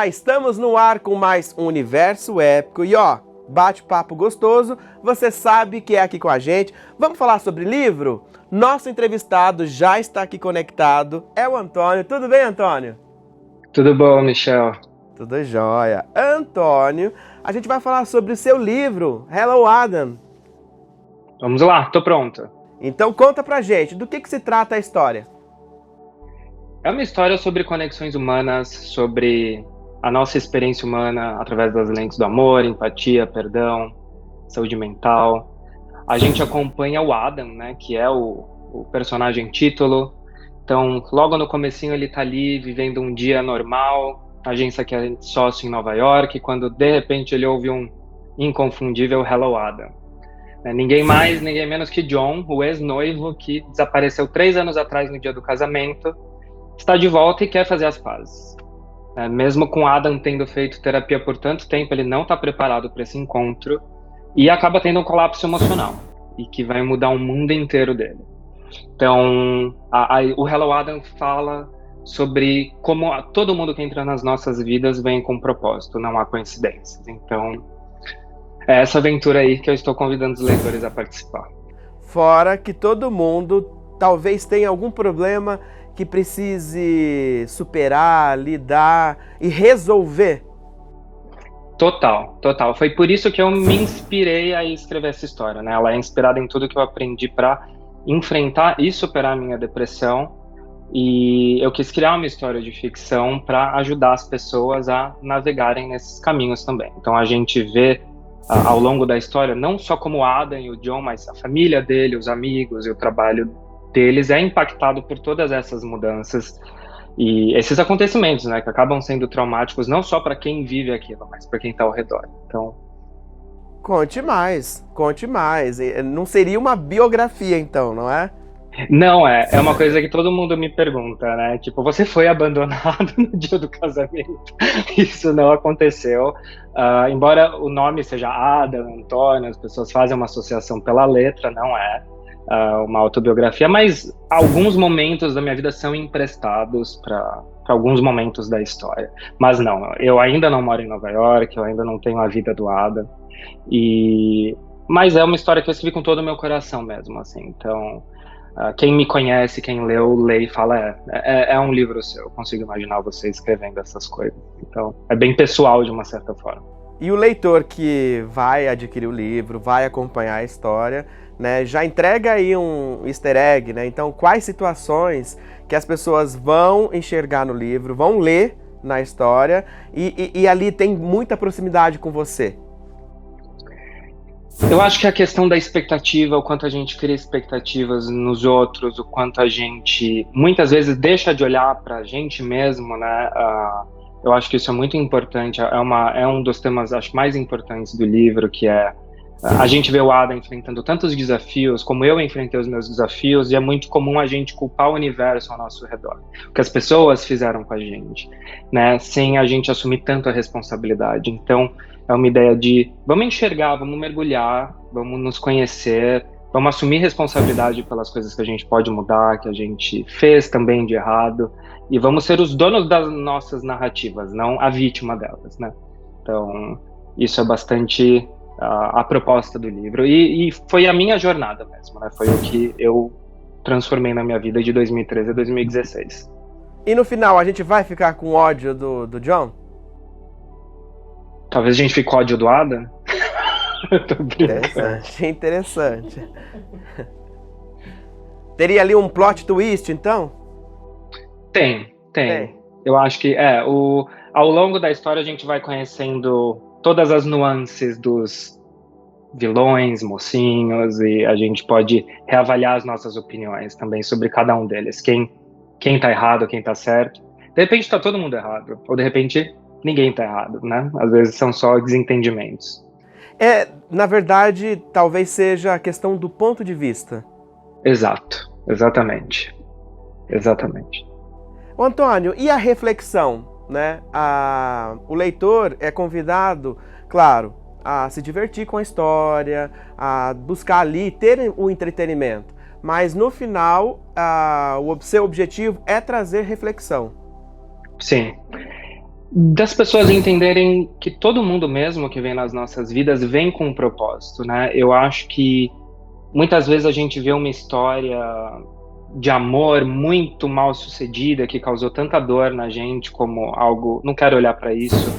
Olá, estamos no ar com mais um Universo Épico e bate-papo gostoso, você sabe que é aqui com a gente. Vamos falar sobre livro? Nosso entrevistado já está aqui conectado, é o Antônio. Tudo bem, Antônio? Tudo bom, Michel? Tudo jóia. Antônio, a gente vai falar sobre o seu livro, Hello, Adam. Vamos lá, tô pronto. Então conta pra gente, do que se trata a história? É uma história sobre conexões humanas, sobre a nossa experiência humana através das lentes do amor, empatia, perdão, saúde mental. A gente acompanha o Adam, né, que é o personagem título. Então, logo no comecinho ele tá ali vivendo um dia normal, agência que é sócio em Nova York, quando de repente ele ouve um inconfundível Hello, Adam. Ninguém mais, ninguém menos que John, o ex-noivo que desapareceu 3 anos atrás no dia do casamento, está de volta e quer fazer as pazes. Mesmo com Adam tendo feito terapia por tanto tempo, ele não está preparado para esse encontro e acaba tendo um colapso emocional e que vai mudar o mundo inteiro dele. Então, o Hello, Adam fala sobre como todo mundo que entra nas nossas vidas vem com um propósito, não há coincidências. Então, é essa aventura aí que eu estou convidando os leitores a participar. Fora que todo mundo talvez tenha algum problema que precise superar, lidar e resolver. Total. Foi por isso que eu me inspirei a escrever essa história, né? Ela é inspirada em tudo que eu aprendi para enfrentar e superar a minha depressão. E eu quis criar uma história de ficção para ajudar as pessoas a navegarem nesses caminhos também. Então a gente vê ao longo da história, não só como o Adam e o John, mas a família dele, os amigos e o trabalho deles é impactado por todas essas mudanças e esses acontecimentos, né, que acabam sendo traumáticos não só para quem vive aquilo, mas para quem está ao redor. Então, conte mais. Não seria uma biografia, então, não é? Não, é uma coisa que todo mundo me pergunta, né? Tipo, você foi abandonado no dia do casamento? Isso não aconteceu. Embora o nome seja Adam, Antônio, as pessoas fazem uma associação pela letra, não é uma autobiografia, mas alguns momentos da minha vida são emprestados para alguns momentos da história. Mas não, eu ainda não moro em Nova York, eu ainda não tenho a vida do Adam. Mas é uma história que eu escrevi com todo o meu coração mesmo, assim, então... quem me conhece, quem lê e fala, é um livro seu, eu consigo imaginar você escrevendo essas coisas. Então, é bem pessoal de uma certa forma. E o leitor que vai adquirir o livro, vai acompanhar a história, né, já entrega aí um easter egg, né? Então, quais situações que as pessoas vão enxergar no livro, vão ler na história e ali tem muita proximidade com você? Eu acho que a questão da expectativa, o quanto a gente cria expectativas nos outros, o quanto a gente muitas vezes deixa de olhar para a gente mesmo, né? Eu acho que isso é muito importante, é um dos temas acho mais importantes do livro, que é a gente vê o Adam enfrentando tantos desafios, como eu enfrentei os meus desafios, e é muito comum a gente culpar o universo ao nosso redor, o que as pessoas fizeram com a gente, né? Sem a gente assumir tanto a responsabilidade. Então, é uma ideia de vamos enxergar, vamos mergulhar, vamos nos conhecer, vamos assumir responsabilidade pelas coisas que a gente pode mudar, que a gente fez também de errado, e vamos ser os donos das nossas narrativas, não a vítima delas, né? Então, isso é bastante a proposta do livro, e foi a minha jornada mesmo, né? Foi o que eu transformei na minha vida de 2013 a 2016. E no final, a gente vai ficar com ódio do John? Talvez a gente fique com ódio do Adam. Interessante. Teria ali um plot twist, então? Tem. Eu acho que ao longo da história a gente vai conhecendo todas as nuances dos vilões, mocinhos, e a gente pode reavaliar as nossas opiniões também sobre cada um deles. Quem tá errado, quem tá certo. De repente tá todo mundo errado, ou de repente ninguém tá errado, né? Às vezes são só desentendimentos. Na verdade, talvez seja a questão do ponto de vista. Exatamente. Ô, Antônio, e a reflexão, né? O leitor é convidado, claro, a se divertir com a história, a buscar ali ter o entretenimento, mas no final, o seu objetivo é trazer reflexão. Sim. Das pessoas entenderem que todo mundo mesmo que vem nas nossas vidas vem com um propósito, né? Eu acho que muitas vezes a gente vê uma história de amor muito mal sucedida que causou tanta dor na gente como algo, não quero olhar para isso,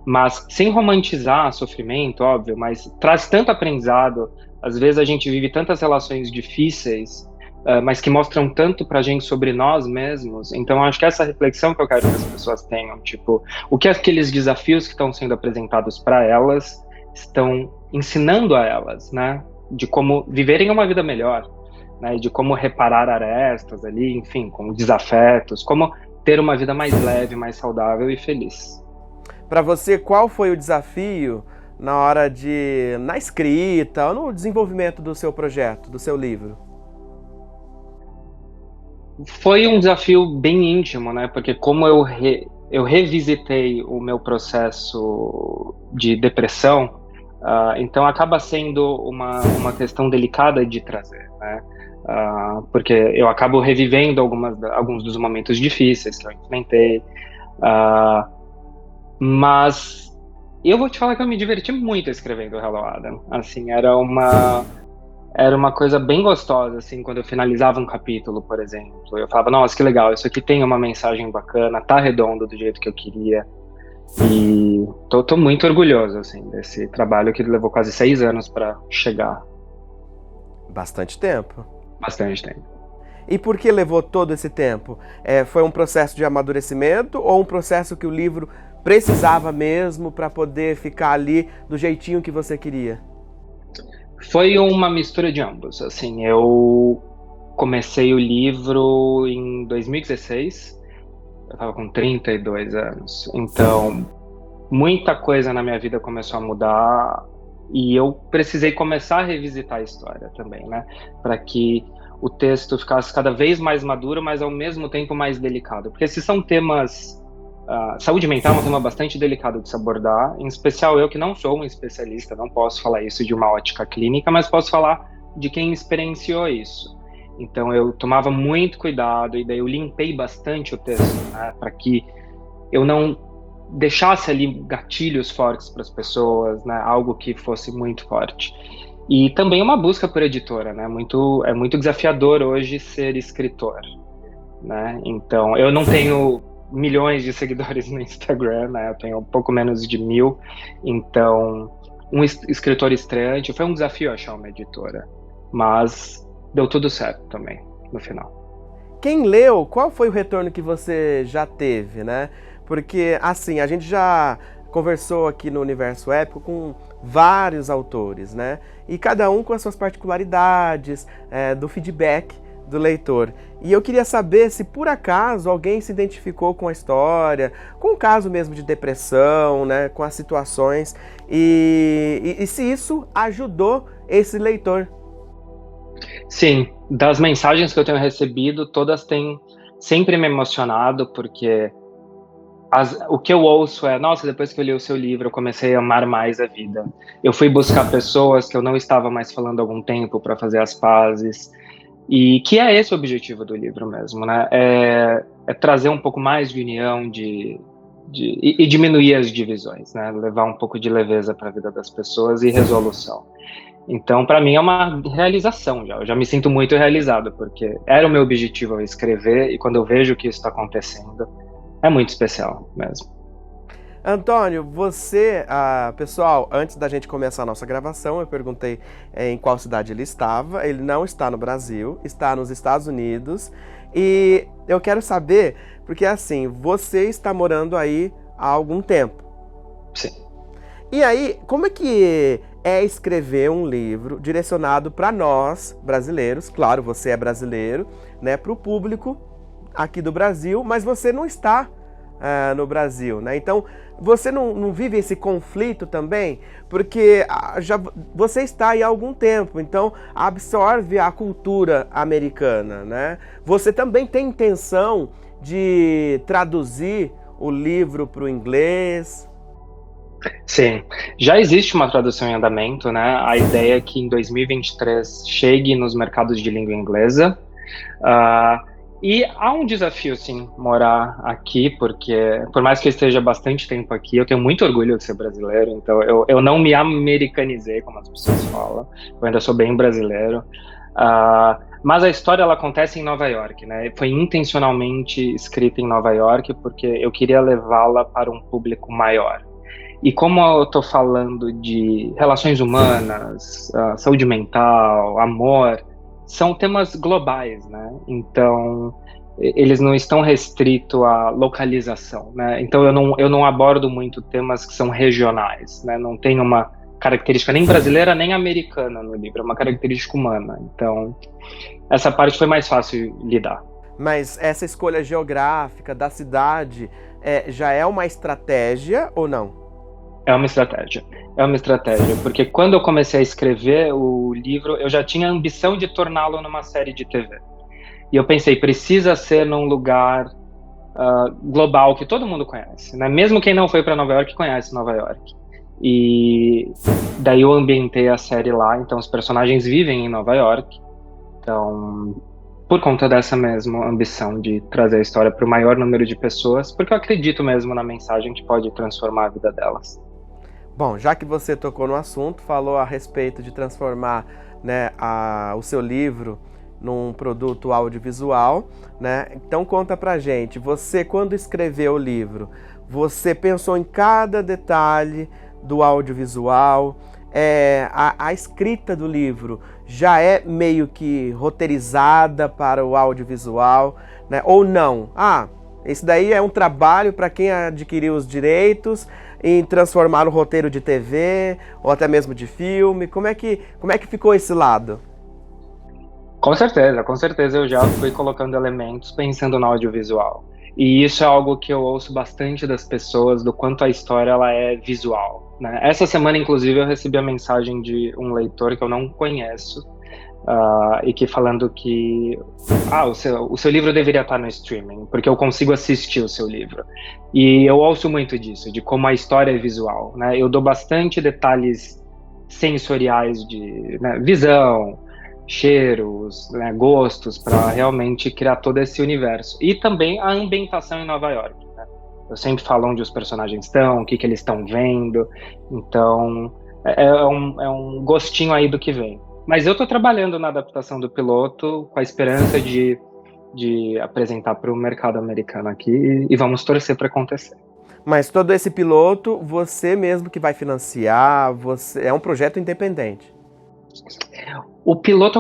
mas sem romantizar sofrimento, óbvio, mas traz tanto aprendizado. Às vezes a gente vive tantas relações difíceis, mas que mostram tanto pra gente sobre nós mesmos. Então acho que essa reflexão que eu quero que as pessoas tenham, tipo, o que aqueles desafios que estão sendo apresentados para elas estão ensinando a elas, né? De como viverem uma vida melhor, né? De como reparar arestas ali, enfim, como desafetos, como ter uma vida mais leve, mais saudável e feliz. Para você, qual foi o desafio na hora na escrita ou no desenvolvimento do seu projeto, do seu livro? Foi um desafio bem íntimo, né? Porque como eu revisitei o meu processo de depressão, então acaba sendo uma questão delicada de trazer, né? Porque eu acabo revivendo alguns dos momentos difíceis que eu enfrentei, mas eu vou te falar que eu me diverti muito escrevendo Hello Adam. Assim, era uma coisa bem gostosa, assim, quando eu finalizava um capítulo, por exemplo. Eu falava, nossa, que legal, isso aqui tem uma mensagem bacana, tá redondo do jeito que eu queria. E tô muito orgulhoso, assim, desse trabalho que levou quase 6 anos para chegar. Bastante tempo. Bastante tempo. E por que levou todo esse tempo? Foi um processo de amadurecimento ou um processo que o livro precisava mesmo para poder ficar ali do jeitinho que você queria? Foi uma mistura de ambos. Assim, eu comecei o livro em 2016, eu estava com 32 anos. Então, muita coisa na minha vida começou a mudar e eu precisei começar a revisitar a história também, né? Para que o texto ficasse cada vez mais maduro, mas ao mesmo tempo mais delicado. Porque esses são temas. Saúde mental é um tema bastante delicado de se abordar, em especial eu que não sou um especialista, não posso falar isso de uma ótica clínica, mas posso falar de quem experienciou isso. Então eu tomava muito cuidado e daí eu limpei bastante o texto, né, para que eu não deixasse ali gatilhos fortes para as pessoas, né, algo que fosse muito forte. E também uma busca por editora, né, é muito desafiador hoje ser escritor, né, então eu não tenho milhões de seguidores no Instagram, né? Eu tenho um pouco menos de 1.000, então um escritor estreante foi um desafio achar uma editora, mas deu tudo certo também no final. Quem leu, qual foi o retorno que você já teve, né? Porque, assim, a gente já conversou aqui no Universo Épico com vários autores, né? E cada um com as suas particularidades, do feedback do leitor. E eu queria saber se por acaso alguém se identificou com a história, com o caso mesmo de depressão, né, com as situações, e se isso ajudou esse leitor. Sim, das mensagens que eu tenho recebido, todas têm sempre me emocionado, porque o que eu ouço é, nossa, depois que eu li o seu livro, eu comecei a amar mais a vida. Eu fui buscar pessoas que eu não estava mais falando há algum tempo para fazer as pazes. E que é esse o objetivo do livro mesmo, né? É trazer um pouco mais de união e diminuir as divisões, né? Levar um pouco de leveza para a vida das pessoas e resolução. Então, para mim, é uma realização já. Eu já me sinto muito realizado, porque era o meu objetivo ao escrever, e quando eu vejo que isso está acontecendo, é muito especial mesmo. Antônio, pessoal, antes da gente começar a nossa gravação, eu perguntei em qual cidade ele estava. Ele não está no Brasil, está nos Estados Unidos. E eu quero saber, porque assim, você está morando aí há algum tempo. Sim. E aí, como é que é escrever um livro direcionado para nós, brasileiros? Claro, você é brasileiro, né? Para o público aqui do Brasil, mas você não está no Brasil, né? Então, você não vive esse conflito também? Porque você está aí há algum tempo, então absorve a cultura americana, né? Você também tem intenção de traduzir o livro para o inglês? Sim, já existe uma tradução em andamento, né? A ideia é que em 2023 chegue nos mercados de língua inglesa. E há um desafio, sim, morar aqui, porque por mais que eu esteja bastante tempo aqui, eu tenho muito orgulho de ser brasileiro, então eu não me americanizei, como as pessoas falam, eu ainda sou bem brasileiro. Mas a história, ela acontece em Nova York, né? Foi intencionalmente escrita em Nova York, porque eu queria levá-la para um público maior. E como eu estou falando de relações humanas, saúde mental, amor, são temas globais, né? Então, eles não estão restritos à localização, né? Então, eu não abordo muito temas que são regionais, né? Não tem uma característica nem brasileira nem americana no livro, é uma característica humana. Então, essa parte foi mais fácil lidar. Mas essa escolha geográfica da cidade já é uma estratégia ou não? É uma estratégia. É uma estratégia, porque quando eu comecei a escrever o livro, eu já tinha a ambição de torná-lo numa série de TV. E eu pensei, precisa ser num lugar global que todo mundo conhece, né? Mesmo quem não foi para Nova York conhece Nova York. E daí eu ambientei a série lá, então os personagens vivem em Nova York. Então, por conta dessa mesma ambição de trazer a história para o maior número de pessoas, porque eu acredito mesmo na mensagem que pode transformar a vida delas. Bom, já que você tocou no assunto, falou a respeito de transformar, né, o seu livro num produto audiovisual, né? Então conta pra gente, você quando escreveu o livro, você pensou em cada detalhe do audiovisual? A escrita do livro já é meio que roteirizada para o audiovisual, né? Ou não? Esse daí é um trabalho para quem adquiriu os direitos em transformar o roteiro de TV ou até mesmo de filme. Como é que ficou esse lado? Com certeza eu já fui colocando elementos pensando no audiovisual. E isso é algo que eu ouço bastante das pessoas, do quanto a história ela é visual, né? Essa semana, inclusive, eu recebi a mensagem de um leitor que eu não conheço, e que falando que o seu livro deveria estar no streaming, porque eu consigo assistir o seu livro. E eu ouço muito disso, de como a história é visual, né? Eu dou bastante detalhes sensoriais de, né, visão, cheiros, né, gostos, para realmente criar todo esse universo. E também a ambientação em Nova York, né? Eu sempre falo onde os personagens estão, o que eles estão vendo, então é um gostinho aí do que vem. Mas eu estou trabalhando na adaptação do piloto com a esperança de apresentar para o mercado americano aqui e vamos torcer para acontecer. Mas todo esse piloto, você mesmo que vai financiar, é um projeto independente. O piloto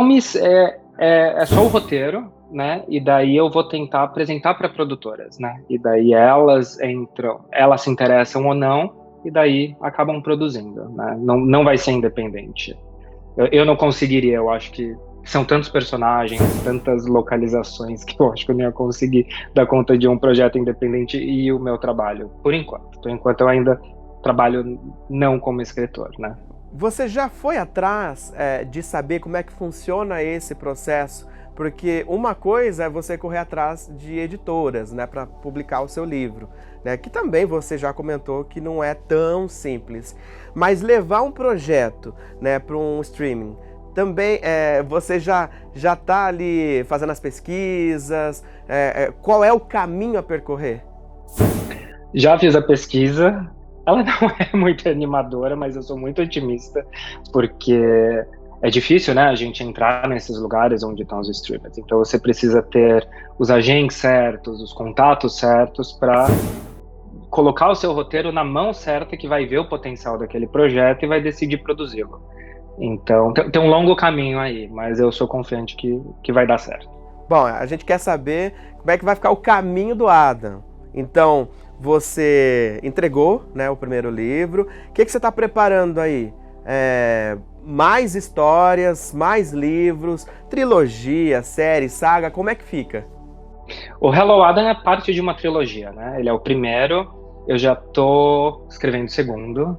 é só o roteiro, né? E daí eu vou tentar apresentar para produtoras, né? E daí elas entram, elas se interessam ou não, e daí acabam produzindo, né? Não vai ser independente. Eu não conseguiria, eu acho que são tantos personagens, tantas localizações que eu acho que eu não ia conseguir dar conta de um projeto independente e o meu trabalho, por enquanto. Por enquanto eu ainda trabalho não como escritor, né? Você já foi atrás de saber como é que funciona esse processo? Porque uma coisa é você correr atrás de editoras, né, para publicar o seu livro, né, que também você já comentou que não é tão simples. Mas levar um projeto, né, para um streaming, também você já está ali fazendo as pesquisas, qual é o caminho a percorrer? Já fiz a pesquisa, ela não é muito animadora, mas eu sou muito otimista, porque é difícil, né, a gente entrar nesses lugares onde estão os streamers. Então você precisa ter os agentes certos, os contatos certos para colocar o seu roteiro na mão certa que vai ver o potencial daquele projeto e vai decidir produzi-lo. Então tem um longo caminho aí, mas eu sou confiante que vai dar certo. Bom, a gente quer saber como é que vai ficar o caminho do Adam. Então, você entregou, né, o primeiro livro. O que você está preparando aí? Mais histórias, mais livros, trilogia, série, saga, como é que fica? O Hello Adam é parte de uma trilogia, né? Ele é o primeiro, eu já estou escrevendo o segundo.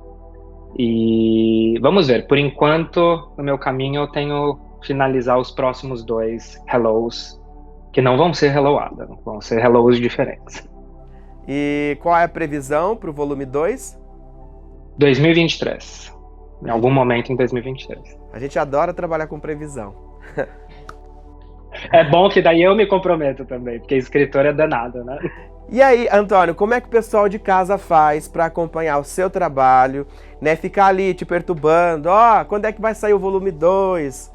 E vamos ver, por enquanto, no meu caminho eu tenho finalizar os próximos 2 Hellos, que não vão ser Hello Adam, vão ser Hellos diferentes. E qual é a previsão para o volume 2? 2023. Em algum momento em 2023. A gente adora trabalhar com previsão. É bom que daí eu me comprometo também, porque escritor é danado, né? E aí, Antônio, como é que o pessoal de casa faz para acompanhar o seu trabalho, né? Ficar ali te perturbando, quando é que vai sair o volume 2?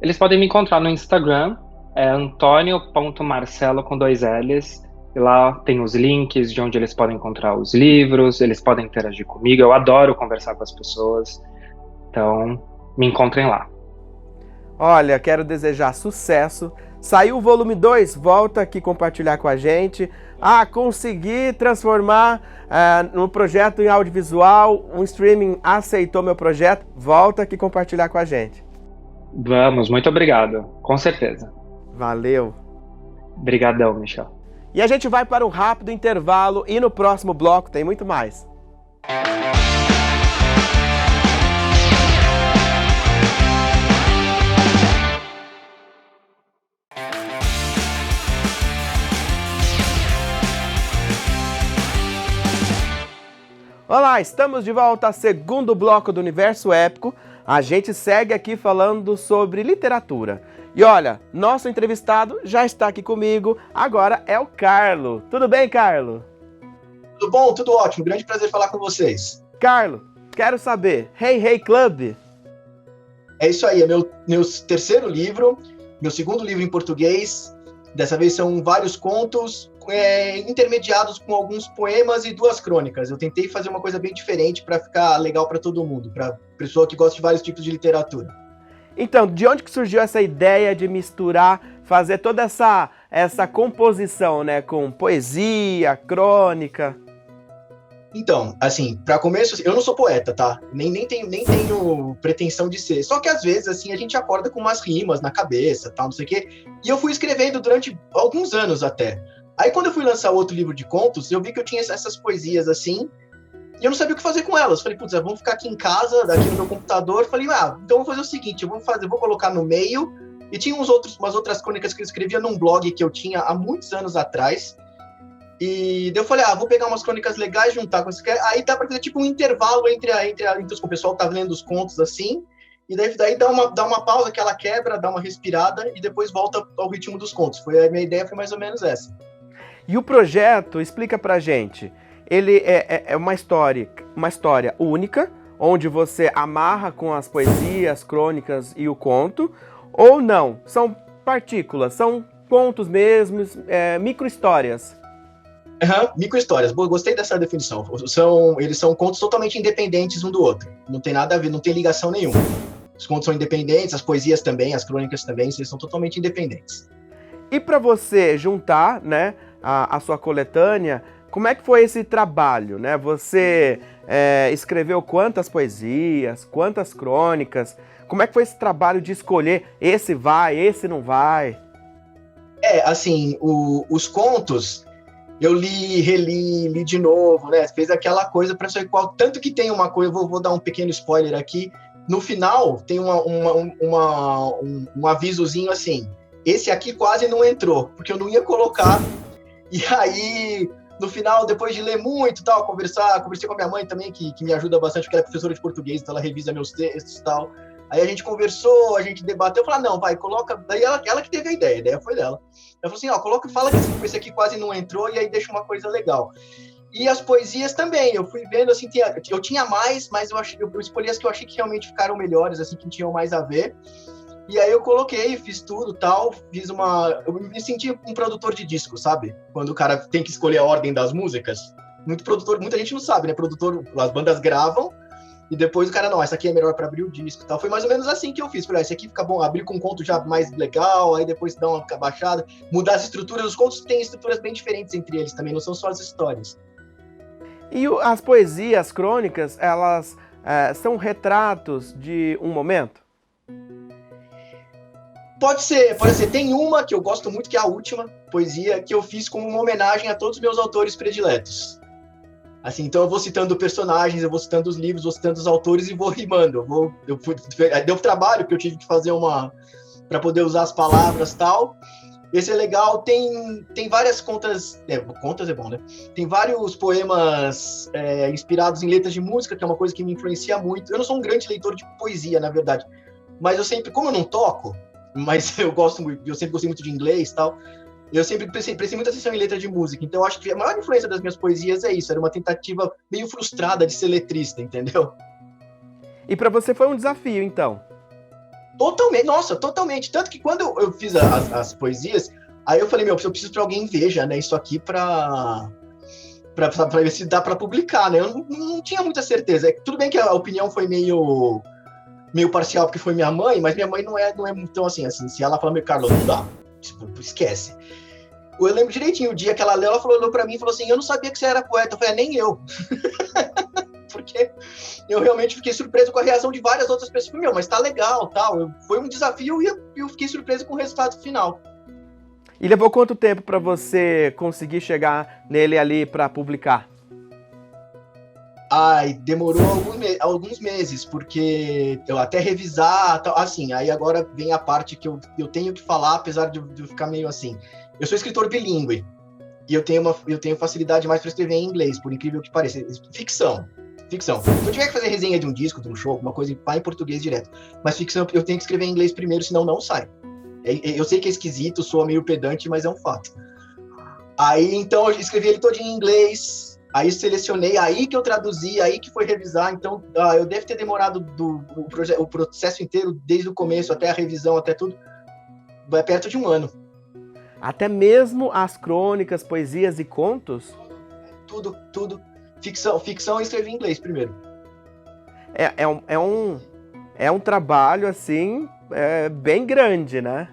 Eles podem me encontrar no Instagram, é antonio.marcelo com 2 L's. E lá tem os links de onde eles podem encontrar os livros, eles podem interagir comigo. Eu adoro conversar com as pessoas. Então, me encontrem lá. Olha, quero desejar sucesso. Saiu o volume 2, volta aqui compartilhar com a gente. Consegui transformar no projeto em audiovisual, um streaming aceitou meu projeto, volta aqui compartilhar com a gente. Vamos, muito obrigado, com certeza. Valeu. Obrigadão, Michel. E a gente vai para um rápido intervalo e no próximo bloco tem muito mais. Olá, estamos de volta ao segundo bloco do Universo Épico. A gente segue aqui falando sobre literatura. E olha, nosso entrevistado já está aqui comigo, agora é o Carlo. Tudo bem, Carlo? Tudo bom, tudo ótimo. Grande prazer falar com vocês. Carlo, quero saber, Hey Hey Club? É isso aí, é meu terceiro livro, meu segundo livro em português. Dessa vez são vários contos intermediados com alguns poemas e 2 crônicas. Eu tentei fazer uma coisa bem diferente para ficar legal para todo mundo, para pessoa que gosta de vários tipos de literatura. Então, de onde que surgiu essa ideia de misturar, fazer toda essa composição, né, com poesia, crônica? Então, assim, para começo, eu não sou poeta, tá? Nem tenho pretensão de ser. Só que às vezes, assim, a gente acorda com umas rimas na cabeça, tal, não sei o quê. E eu fui escrevendo durante alguns anos até. Aí quando eu fui lançar outro livro de contos, eu vi que eu tinha essas poesias assim, e eu não sabia o que fazer com elas. Falei, putz, vamos ficar aqui em casa, aqui no meu computador. Falei, então eu vou fazer o seguinte, eu vou colocar no meio. E tinha umas outras crônicas que eu escrevia num blog que eu tinha há muitos anos atrás. E daí eu falei, vou pegar umas crônicas legais, juntar com isso. Aí dá pra fazer tipo um intervalo entre o pessoal que tá lendo os contos assim. E daí dá uma pausa que ela quebra, dá uma respirada e depois volta ao ritmo dos contos. A minha ideia foi mais ou menos essa. E o projeto, explica pra gente, ele é uma história única, onde você amarra com as poesias, crônicas e o conto, ou não? São partículas, são contos mesmos, micro-histórias. Micro-histórias. Gostei dessa definição. Eles são contos totalmente independentes um do outro. Não tem nada a ver, não tem ligação nenhuma. Os contos são independentes, as poesias também, as crônicas também, eles são totalmente independentes. E para você juntar, né, a sua coletânea, como é que foi esse trabalho, né? Você escreveu quantas poesias, quantas crônicas? Como é que foi esse trabalho de escolher esse vai, esse não vai? Assim, os contos, eu li de novo, né? Fez aquela coisa para saber qual. Tanto que tem uma coisa, vou dar um pequeno spoiler aqui. No final, tem um avisozinho assim. Esse aqui quase não entrou, porque eu não ia colocar. E aí, no final, depois de ler muito, tal, conversei com a minha mãe também, que me ajuda bastante, porque ela é professora de português, então ela revisa meus textos e tal. Aí a gente conversou, a gente debateu, eu falei, não, vai, coloca. Daí ela que teve a ideia foi dela. Ela falou assim, coloca, fala que esse aqui quase não entrou, e aí deixa uma coisa legal. E as poesias também, eu fui vendo, assim, eu tinha mais, mas eu escolhi as que eu achei que realmente ficaram melhores, assim, que tinham mais a ver. E aí eu coloquei, fiz tudo, tal, eu me senti um produtor de disco, sabe? Quando o cara tem que escolher a ordem das músicas. Muita gente não sabe, né? As bandas gravam, e depois o cara, não, essa aqui é melhor para abrir o disco e tal. Foi mais ou menos assim que eu fiz. Falei, esse aqui fica bom, abrir com um conto já mais legal, aí depois dá uma baixada, mudar as estruturas. Os contos têm estruturas bem diferentes entre eles também, não são só as histórias. E as poesias, as crônicas, elas são retratos de um momento? Pode ser. Tem uma que eu gosto muito, que é a última poesia, que eu fiz como uma homenagem a todos os meus autores prediletos. Assim, então eu vou citando personagens, eu vou citando os livros, vou citando os autores e vou rimando. Deu trabalho, porque eu tive que fazer para poder usar as palavras e tal. Esse é legal. Tem várias contas... contas é bom, né? Tem vários poemas inspirados em letras de música, que é uma coisa que me influencia muito. Eu não sou um grande leitor de poesia, na verdade. Mas eu sempre... Como eu não toco, mas eu sempre gostei muito de inglês e tal. Eu sempre prestei muita atenção em letra de música, então eu acho que a maior influência das minhas poesias é isso, era uma tentativa meio frustrada de ser letrista, entendeu? E para você foi um desafio, então? Totalmente, nossa, totalmente. Tanto que quando eu fiz as poesias, aí eu falei, meu, eu preciso que alguém veja, né, isso aqui pra ver se dá pra publicar, né? Eu não tinha muita certeza. Tudo bem que a opinião foi meio parcial, porque foi minha mãe, mas minha mãe não é tão assim, se ela falar, meu, Carlos, não dá, tipo, esquece. Eu lembro direitinho, o dia que ela leu, ela olhou pra mim e falou assim, eu não sabia que você era poeta. Eu falei, nem eu. Porque eu realmente fiquei surpreso com a reação de várias outras pessoas. Meu, mas tá legal, tal. Foi um desafio e eu fiquei surpreso com o resultado final. E levou quanto tempo para você conseguir chegar nele ali para publicar? Ai, demorou alguns meses, porque eu até revisar, assim, aí agora vem a parte que eu tenho que falar, apesar de eu ficar meio assim. Eu sou escritor bilíngue, e eu tenho facilidade mais para escrever em inglês, por incrível que pareça. Ficção. Se eu tiver que fazer resenha de um disco, de um show, alguma coisa, vai em português direto. Mas ficção eu tenho que escrever em inglês primeiro, senão não sai. Eu sei que é esquisito, soa meio pedante, mas é um fato. Aí, então, eu escrevi ele todo em inglês, aí selecionei, aí que eu traduzi, aí que foi revisar. Então, eu devo ter demorado o processo inteiro, desde o começo até a revisão, até tudo, vai perto de um ano. Até mesmo as crônicas, poesias e contos? Tudo. Ficção eu escrevi em inglês primeiro. É um trabalho, assim, bem grande, né?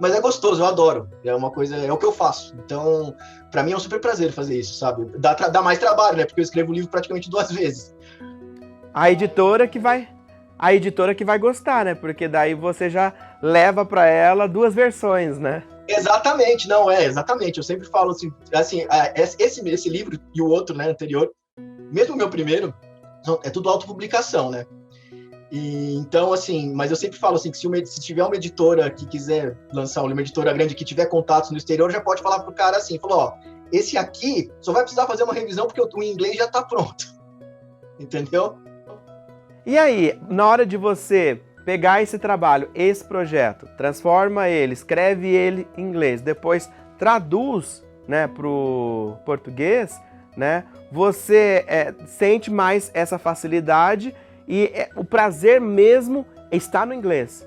Mas é gostoso, eu adoro. É uma coisa, é o que eu faço. Então, pra mim é um super prazer fazer isso, sabe? Dá mais trabalho, né? Porque eu escrevo o livro praticamente 2 vezes. A editora que vai gostar, né? Porque daí você já leva pra ela 2 versões, né? Exatamente, exatamente. Eu sempre falo assim, esse livro e o outro, né, anterior, mesmo o meu primeiro, é tudo autopublicação, né? E, então, assim, mas eu sempre falo assim, que se tiver uma editora que quiser lançar uma editora grande que tiver contatos no exterior, já pode falar pro cara assim, falou, ó, esse aqui só vai precisar fazer uma revisão porque o inglês já tá pronto. Entendeu? E aí, na hora de você pegar esse trabalho, esse projeto, transforma ele, escreve ele em inglês, depois traduz, né, pro português, né, você sente mais essa facilidade e o prazer mesmo está no inglês.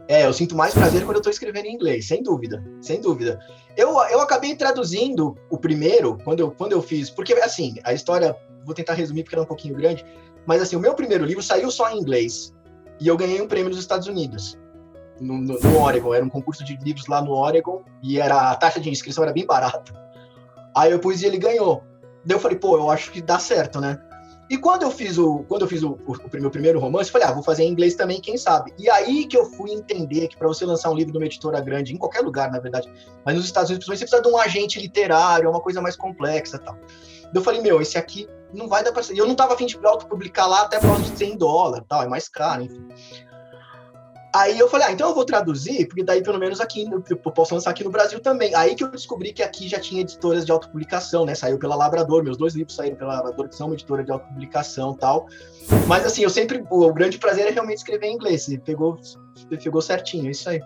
Eu sinto mais prazer quando eu tô escrevendo em inglês, sem dúvida. Eu acabei traduzindo o primeiro, quando eu fiz, porque assim, a história, vou tentar resumir porque ela é um pouquinho grande, mas assim, o meu primeiro livro saiu só em inglês, e eu ganhei um prêmio nos Estados Unidos, no Oregon, era um concurso de livros lá no Oregon, e a taxa de inscrição era bem barata. Aí eu pus e ele ganhou. Daí eu falei, pô, eu acho que dá certo, né? E quando eu fiz o meu primeiro romance, eu falei, vou fazer em inglês também, quem sabe? E aí que eu fui entender que para você lançar um livro numa editora grande, em qualquer lugar, na verdade, mas nos Estados Unidos, você precisa de um agente literário, é uma coisa mais complexa e tal. Eu falei, esse aqui não vai dar para ser. E eu não tava a fim de autopublicar lá até por causa de $100 tal, é mais caro, enfim. Aí eu falei, então eu vou traduzir, porque daí pelo menos aqui eu posso lançar aqui no Brasil também. Aí que eu descobri que aqui já tinha editoras de autopublicação, né? Saiu pela Labrador, meus 2 livros saíram pela Labrador, que são uma editora de autopublicação e tal. Mas assim, o grande prazer é realmente escrever em inglês. Pegou certinho, é isso aí.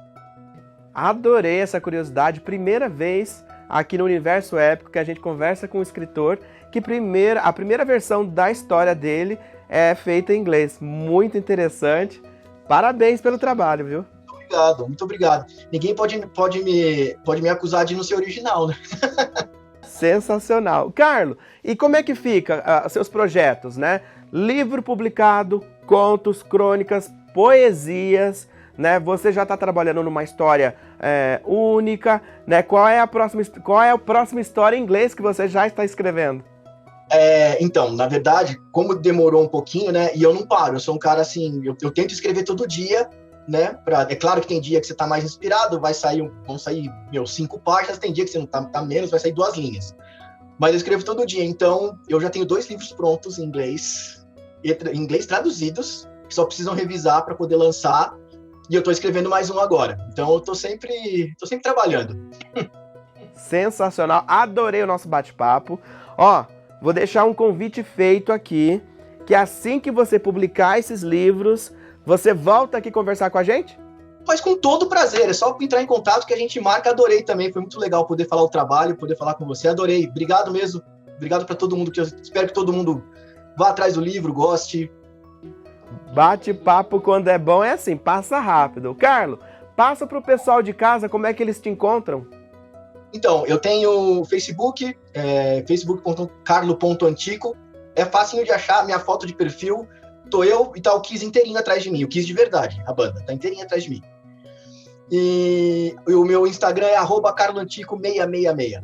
Adorei essa curiosidade. Primeira vez aqui no Universo Épico que a gente conversa com um escritor que a primeira versão da história dele é feita em inglês. Muito interessante. Parabéns pelo trabalho, viu? Muito obrigado. Ninguém pode me acusar de não ser original, né? Sensacional. Carlo, e como é que fica seus projetos, né? Livro publicado, contos, crônicas, poesias, né? Você já está trabalhando numa história única, né? Qual é a próxima história em inglês que você já está escrevendo? Então, na verdade, como demorou um pouquinho, né, e eu não paro, eu sou um cara assim, eu tento escrever todo dia, né, é claro que tem dia que você tá mais inspirado, vão sair 5 páginas, tem dia que você não tá menos, vai sair 2 linhas, mas eu escrevo todo dia, então eu já tenho 2 livros prontos em inglês traduzidos, que só precisam revisar para poder lançar, e eu tô escrevendo mais um agora, então eu tô sempre trabalhando. Sensacional, adorei o nosso bate-papo, vou deixar um convite feito aqui, que assim que você publicar esses livros, você volta aqui conversar com a gente? Mas com todo prazer, é só entrar em contato que a gente marca. Adorei também, foi muito legal poder falar o trabalho, poder falar com você, adorei. Obrigado mesmo, obrigado para todo mundo, que eu espero que todo mundo vá atrás do livro, goste. Bate-papo quando é bom é assim, passa rápido. Carlo, passa pro pessoal de casa como é que eles te encontram. Então, eu tenho Facebook, facebook.carlo.antico, é facinho de achar, minha foto de perfil, tô eu e tá o Kiss inteirinho atrás de mim, o Kiss de verdade, a banda, tá inteirinho atrás de mim. E o meu Instagram é @carloantico666. É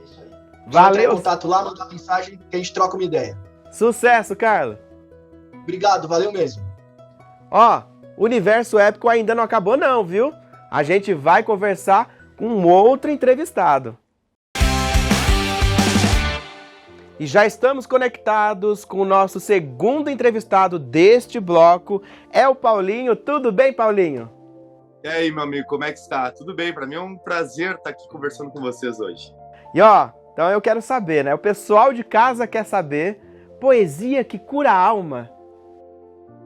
isso aí. Valeu. Entra em contato lá, manda mensagem que a gente troca uma ideia. Sucesso, Carlo. Obrigado, valeu mesmo. Ó, o Universo Épico ainda não acabou não, viu? A gente vai conversar com um outro entrevistado. E já estamos conectados com o nosso segundo entrevistado deste bloco, é o Paulinho. Tudo bem, Paulinho? E aí, meu amigo, como é que está? Tudo bem? Para mim é um prazer estar aqui conversando com vocês hoje. E ó, então eu quero saber, né? O pessoal de casa quer saber, poesia que cura a alma.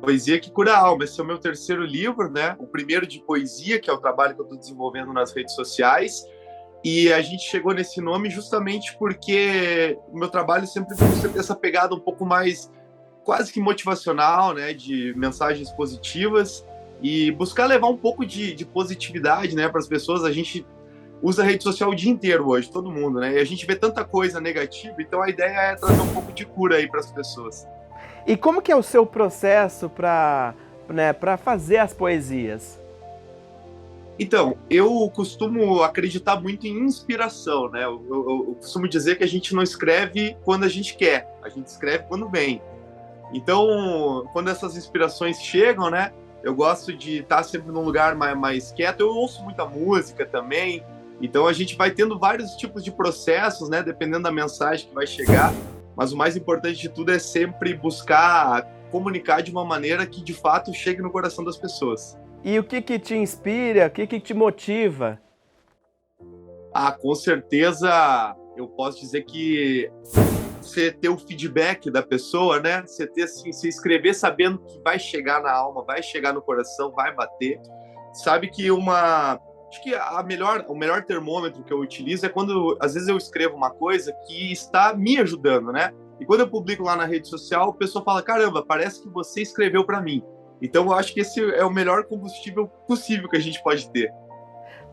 Poesia que cura a alma. Esse é o meu terceiro livro, né? O primeiro de poesia, que é o trabalho que eu estou desenvolvendo nas redes sociais. E a gente chegou nesse nome justamente porque o meu trabalho sempre tem essa pegada um pouco mais quase que motivacional, né? De mensagens positivas e buscar levar um pouco de positividade, né? Para as pessoas. A gente usa a rede social o dia inteiro hoje, todo mundo, né? E a gente vê tanta coisa negativa, então a ideia é trazer um pouco de cura aí para as pessoas. E como que é o seu processo para fazer as poesias? Então, eu costumo acreditar muito em inspiração, né? Eu costumo dizer que a gente não escreve quando a gente quer, a gente escreve quando vem. Então, quando essas inspirações chegam, né? Eu gosto de estar sempre num lugar mais quieto. Eu ouço muita música também. Então, a gente vai tendo vários tipos de processos, né? Dependendo da mensagem que vai chegar. Mas o mais importante de tudo é sempre buscar comunicar de uma maneira que, de fato, chegue no coração das pessoas. E o que te inspira? O que te motiva? Ah, com certeza, eu posso dizer que você ter o feedback da pessoa, né? Você ter, assim, você escrever sabendo que vai chegar na alma, vai chegar no coração, vai bater. Sabe que acho que o melhor termômetro que eu utilizo é quando, às vezes, eu escrevo uma coisa que está me ajudando, né? E quando eu publico lá na rede social, o pessoal fala, caramba, parece que você escreveu para mim. Então, eu acho que esse é o melhor combustível possível que a gente pode ter.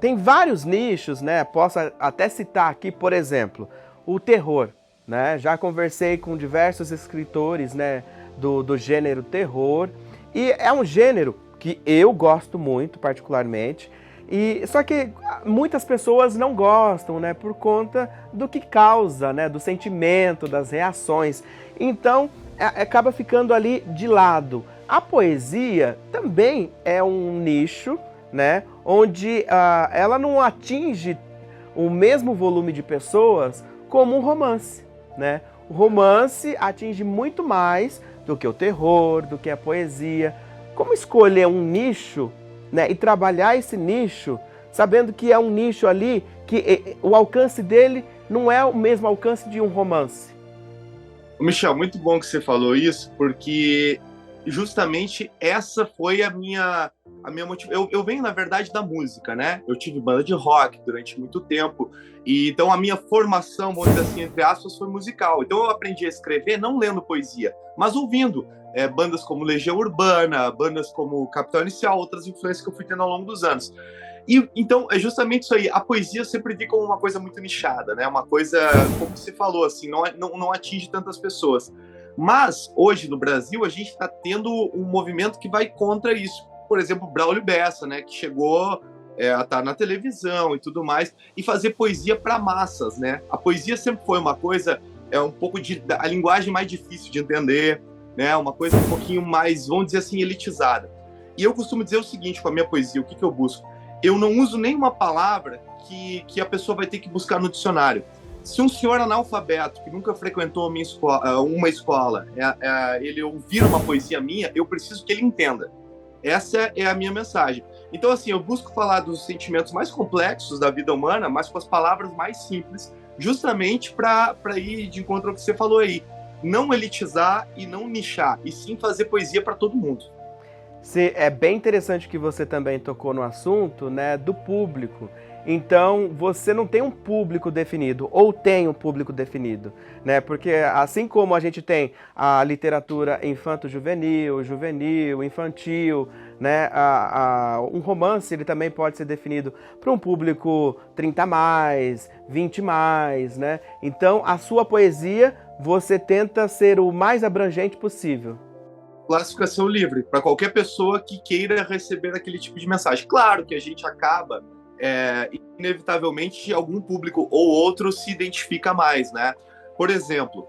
Tem vários nichos, né? Posso até citar aqui, por exemplo, o terror, né? Já conversei com diversos escritores, né, do gênero terror. E é um gênero que eu gosto muito, particularmente. Só que muitas pessoas não gostam, né, por conta do que causa, né, do sentimento, das reações. Então, acaba ficando ali de lado. A poesia também é um nicho, né, onde ela não atinge o mesmo volume de pessoas como um romance, né? O romance atinge muito mais do que o terror, do que a poesia. Como escolher um nicho, né, e trabalhar esse nicho, sabendo que é um nicho ali que o alcance dele não é o mesmo alcance de um romance? Michel, muito bom que você falou isso, porque justamente essa foi a minha motivação. Eu venho, na verdade, da música, né? Eu tive banda de rock durante muito tempo, e então a minha formação, vamos dizer assim, entre aspas, foi musical. Então eu aprendi a escrever não lendo poesia, mas ouvindo bandas como Legião Urbana, bandas como Capital Inicial, outras influências que eu fui tendo ao longo dos anos. E então é justamente isso aí. A poesia eu sempre vi como uma coisa muito nichada, né? Uma coisa, como você falou, assim, não atinge tantas pessoas. Mas hoje no Brasil a gente está tendo um movimento que vai contra isso. Por exemplo, Braulio Bessa, né? Que chegou a estar na televisão e tudo mais, e fazer poesia para massas, né? A poesia sempre foi uma coisa, um pouco a linguagem mais difícil de entender, né? Uma coisa um pouquinho mais, vamos dizer assim, elitizada. E eu costumo dizer o seguinte com a minha poesia, o que eu busco? Eu não uso nenhuma palavra que a pessoa vai ter que buscar no dicionário. Se um senhor analfabeto, que nunca frequentou uma escola, ele ouvir uma poesia minha, eu preciso que ele entenda. Essa é a minha mensagem. Então, assim, eu busco falar dos sentimentos mais complexos da vida humana, mas com as palavras mais simples, justamente para ir de encontro ao que você falou aí. Não elitizar e não nichar, e sim fazer poesia para todo mundo. É bem interessante que você também tocou no assunto, né, do público. Então, você não tem um público definido, ou tem um público definido, né? Porque assim como a gente tem a literatura infanto-juvenil, juvenil, infantil, né? Um romance, ele também pode ser definido para um público 30+, 20+, né? Então, a sua poesia, você tenta ser o mais abrangente possível. Classificação livre, para qualquer pessoa que queira receber aquele tipo de mensagem. Claro que a gente acaba... inevitavelmente algum público ou outro se identifica mais, né? Por exemplo,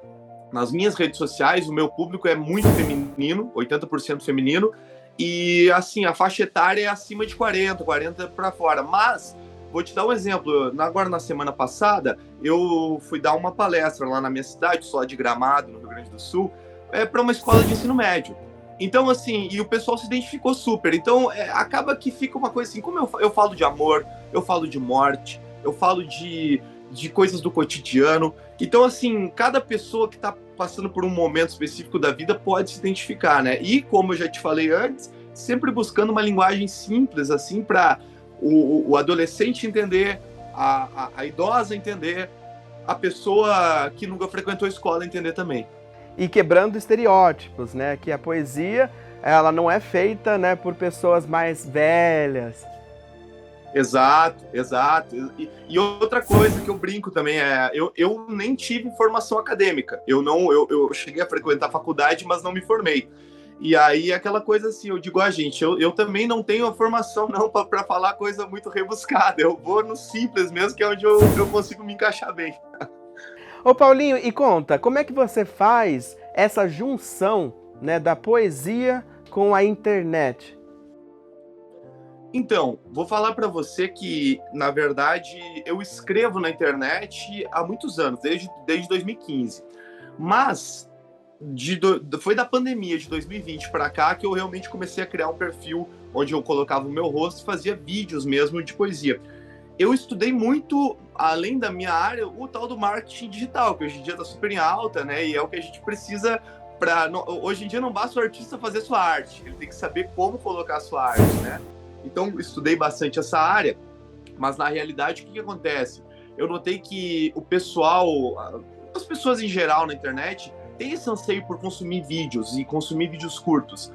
nas minhas redes sociais, o meu público é muito feminino, 80% feminino, e assim, a faixa etária é acima de 40 para fora. Mas, vou te dar um exemplo, agora na semana passada, eu fui dar uma palestra lá na minha cidade, só de Gramado, no Rio Grande do Sul, para uma escola de ensino médio. Então, assim, e o pessoal se identificou super. Então, acaba que fica uma coisa assim, como eu falo de amor, eu falo de morte, eu falo de coisas do cotidiano. Então, assim, cada pessoa que está passando por um momento específico da vida pode se identificar, né? E, como eu já te falei antes, sempre buscando uma linguagem simples, assim, para o adolescente entender, a idosa entender, a pessoa que nunca frequentou a escola entender também. E quebrando estereótipos, né? Que a poesia, ela não é feita, né, por pessoas mais velhas. Exato. E outra coisa que eu brinco também eu nem tive formação acadêmica. Eu cheguei a frequentar a faculdade, mas não me formei. E aí aquela coisa assim, eu digo, gente, eu também não tenho a formação não para falar coisa muito rebuscada. Eu vou no simples mesmo, que é onde eu consigo me encaixar bem. Ô Paulinho, e conta, como é que você faz essa junção, né, da poesia com a internet? Então, vou falar para você que, na verdade, eu escrevo na internet há muitos anos, desde 2015. Mas foi da pandemia de 2020 para cá que eu realmente comecei a criar um perfil onde eu colocava o meu rosto e fazia vídeos mesmo de poesia. Eu estudei muito, além da minha área, o tal do marketing digital, que hoje em dia está super em alta, né? E é o que a gente precisa para... Hoje em dia não basta o artista fazer sua arte, ele tem que saber como colocar a sua arte, né? Então, estudei bastante essa área, mas na realidade, o que acontece? Eu notei que o pessoal, as pessoas em geral na internet, têm esse anseio por consumir vídeos e consumir vídeos curtos.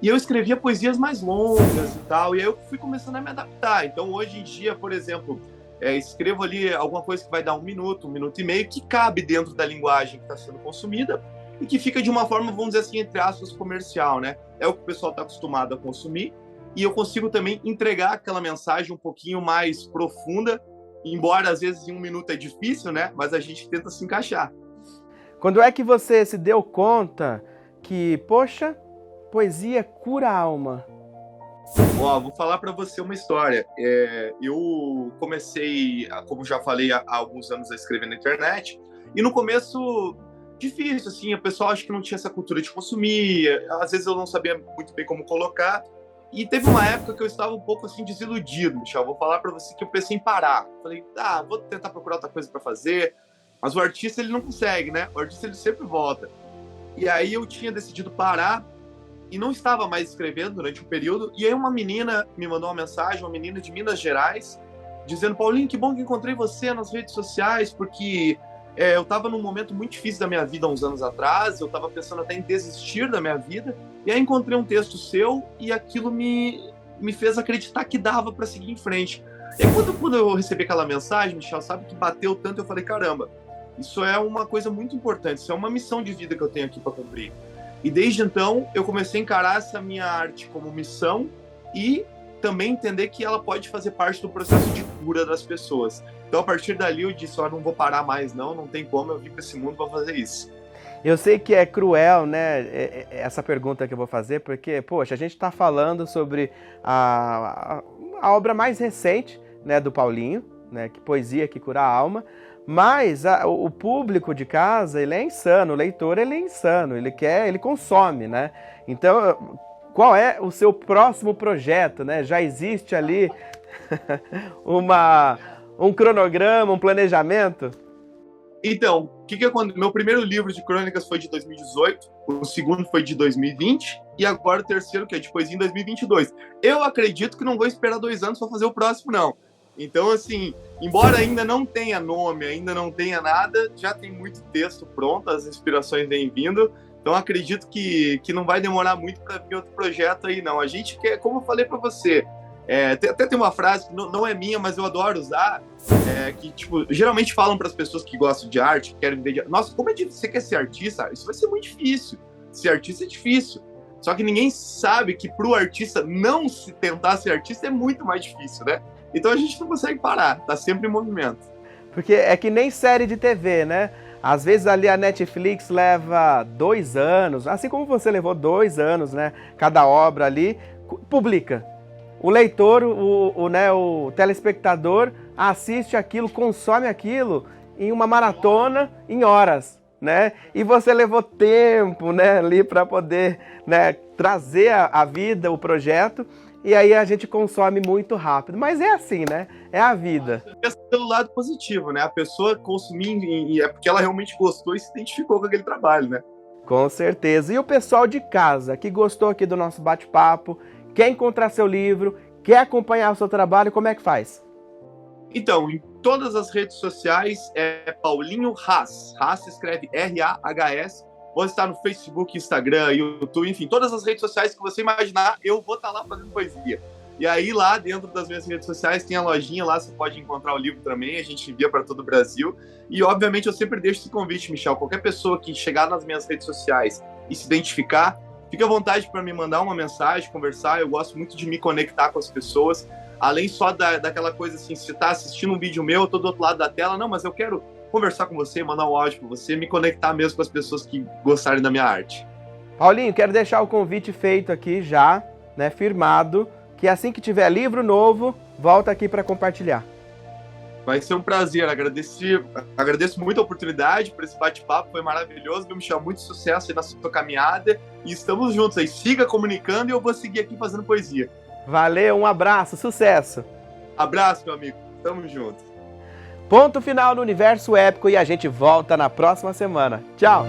E eu escrevia poesias mais longas e tal, e aí eu fui começando a me adaptar. Então, hoje em dia, por exemplo, escrevo ali alguma coisa que vai dar 1 minuto, 1 minuto e meio, que cabe dentro da linguagem que está sendo consumida e que fica de uma forma, vamos dizer assim, entre aspas, comercial, né? É o que o pessoal está acostumado a consumir, e eu consigo também entregar aquela mensagem um pouquinho mais profunda, embora às vezes em 1 minuto é difícil, né? Mas a gente tenta se encaixar. Quando é que você se deu conta que, poxa, poesia cura a alma? Vou falar para você uma história. Eu comecei, como já falei, há alguns anos a escrever na internet, e no começo, difícil, assim, o pessoal acha que não tinha essa cultura de consumir, às vezes eu não sabia muito bem como colocar, e teve uma época que eu estava um pouco, assim, desiludido, Michel. Vou falar para você que eu pensei em parar. Falei, vou tentar procurar outra coisa para fazer, mas o artista, ele não consegue, né? O artista, ele sempre volta. E aí eu tinha decidido parar, e não estava mais escrevendo durante um período, e aí uma menina me mandou uma mensagem, uma menina de Minas Gerais, dizendo, Paulinho, que bom que encontrei você nas redes sociais, porque eu estava num momento muito difícil da minha vida há uns anos atrás, eu estava pensando até em desistir da minha vida, e aí encontrei um texto seu, e aquilo me fez acreditar que dava para seguir em frente. E aí, quando eu recebi aquela mensagem, Michel, sabe que bateu tanto, eu falei, caramba, isso é uma coisa muito importante, isso é uma missão de vida que eu tenho aqui para cumprir. E desde então, eu comecei a encarar essa minha arte como missão e também entender que ela pode fazer parte do processo de cura das pessoas. Então, a partir dali, eu disse, não vou parar mais, não tem como, eu vim para esse mundo para fazer isso. Eu sei que é cruel, né, essa pergunta que eu vou fazer, porque, poxa, a gente está falando sobre a obra mais recente, né, do Paulinho, né, que Poesia que Cura a Alma, mas o público de casa, ele é insano, o leitor, ele é insano, ele consome, né? Então, qual é o seu próximo projeto, né? Já existe ali um cronograma, um planejamento? Então, que aconteceu? Meu primeiro livro de crônicas foi de 2018, o segundo foi de 2020 e agora o terceiro, que é de poesia, em 2022. Eu acredito que não vou esperar 2 anos para fazer o próximo, não. Então, assim, embora ainda não tenha nome, ainda não tenha nada, já tem muito texto pronto, as inspirações vêm vindo. Então, acredito que não vai demorar muito para vir outro projeto aí, não. A gente quer, como eu falei para você, até tem uma frase que não é minha, mas eu adoro usar, que, tipo, geralmente falam para as pessoas que gostam de arte, que querem viver de... Nossa, como é difícil, você quer ser artista? Isso vai ser muito difícil. Ser artista é difícil. Só que ninguém sabe que para o artista não se tentar ser artista é muito mais difícil, né? Então a gente não consegue parar, tá sempre em movimento. Porque é que nem série de TV, né? Às vezes ali a Netflix leva 2 anos, assim como você levou 2 anos, né? Cada obra ali, publica. O leitor, o telespectador assiste aquilo, consome aquilo em uma maratona em horas, né? E você levou tempo, né, ali para poder, né, trazer a vida, o projeto, e aí a gente consome muito rápido. Mas é assim, né? É a vida. Pensa pelo lado positivo, né? A pessoa consumir é porque ela realmente gostou e se identificou com aquele trabalho, né? Com certeza. E o pessoal de casa que gostou aqui do nosso bate-papo, quer encontrar seu livro, quer acompanhar o seu trabalho, como é que faz? Então, em todas as redes sociais é Paulinho Haas. Haas se escreve R-A-H-S. Vou estar no Facebook, Instagram, YouTube, enfim, todas as redes sociais que você imaginar, eu vou estar lá fazendo poesia. E aí lá dentro das minhas redes sociais tem a lojinha, lá você pode encontrar o livro também, a gente envia para todo o Brasil. E obviamente eu sempre deixo esse convite, Michel, qualquer pessoa que chegar nas minhas redes sociais e se identificar, fique à vontade para me mandar uma mensagem, conversar, eu gosto muito de me conectar com as pessoas, além só daquela coisa assim, se está assistindo um vídeo meu, eu tô do outro lado da tela, não, mas eu quero conversar com você, mandar um áudio para você, me conectar mesmo com as pessoas que gostarem da minha arte. Paulinho, quero deixar o convite feito aqui já, né, firmado, que assim que tiver livro novo, volta aqui para compartilhar. Vai ser um prazer, agradeço muito a oportunidade por esse bate-papo, foi maravilhoso, Michel, muito sucesso aí na sua caminhada e estamos juntos aí, siga comunicando e eu vou seguir aqui fazendo poesia. Valeu, um abraço, sucesso! Abraço, meu amigo, tamo junto. Ponto final no Universo Épico e a gente volta na próxima semana. Tchau!